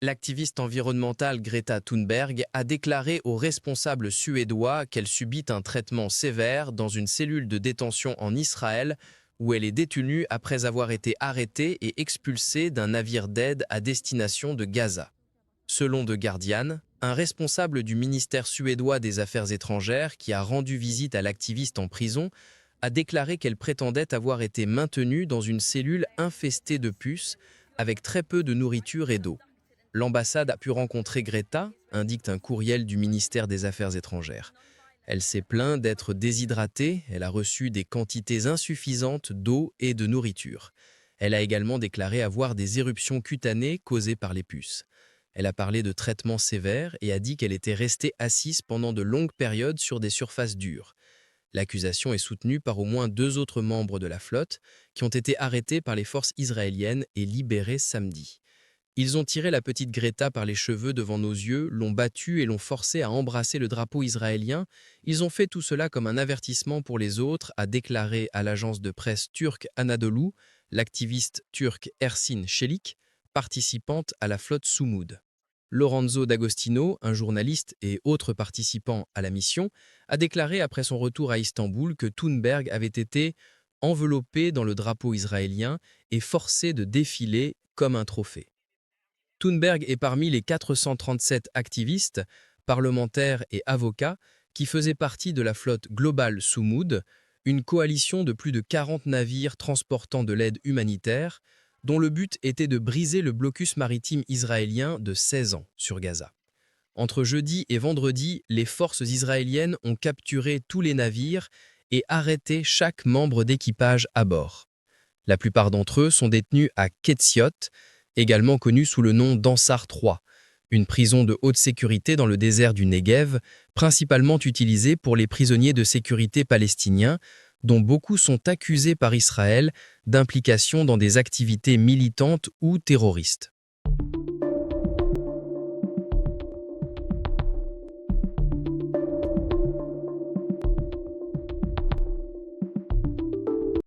L'activiste environnementale Greta Thunberg a déclaré aux responsables suédois qu'elle subit un traitement sévère dans une cellule de détention en Israël où elle est détenue après avoir été arrêtée et expulsée d'un navire d'aide à destination de Gaza. Selon The Guardian, un responsable du ministère suédois des Affaires étrangères qui a rendu visite à l'activiste en prison a déclaré qu'elle prétendait avoir été maintenue dans une cellule infestée de puces avec très peu de nourriture et d'eau. L'ambassade a pu rencontrer Greta, indique un courriel du ministère des Affaires étrangères. Elle s'est plainte d'être déshydratée, elle a reçu des quantités insuffisantes d'eau et de nourriture. Elle a également déclaré avoir des éruptions cutanées causées par les puces. Elle a parlé de traitements sévères et a dit qu'elle était restée assise pendant de longues périodes sur des surfaces dures. L'accusation est soutenue par au moins 2 autres membres de la flotte qui ont été arrêtés par les forces israéliennes et libérés samedi. Ils ont tiré la petite Greta par les cheveux devant nos yeux, l'ont battue et l'ont forcée à embrasser le drapeau israélien. Ils ont fait tout cela comme un avertissement pour les autres, a déclaré à l'agence de presse turque Anadolu l'activiste turque Ersin Çelik, participante à la flotte Soumoud. Lorenzo D'Agostino, un journaliste et autre participant à la mission, a déclaré après son retour à Istanbul que Thunberg avait été enveloppé dans le drapeau israélien et forcé de défiler comme un trophée. Thunberg est parmi les 437 activistes, parlementaires et avocats qui faisaient partie de la flotte Global Soumoud, une coalition de plus de 40 navires transportant de l'aide humanitaire, dont le but était de briser le blocus maritime israélien de 16 ans sur Gaza. Entre jeudi et vendredi, les forces israéliennes ont capturé tous les navires et arrêté chaque membre d'équipage à bord. La plupart d'entre eux sont détenus à Ketziot, également connu sous le nom d'Ansar 3, une prison de haute sécurité dans le désert du Negev, principalement utilisée pour les prisonniers de sécurité palestiniens, dont beaucoup sont accusés par Israël d'implication dans des activités militantes ou terroristes.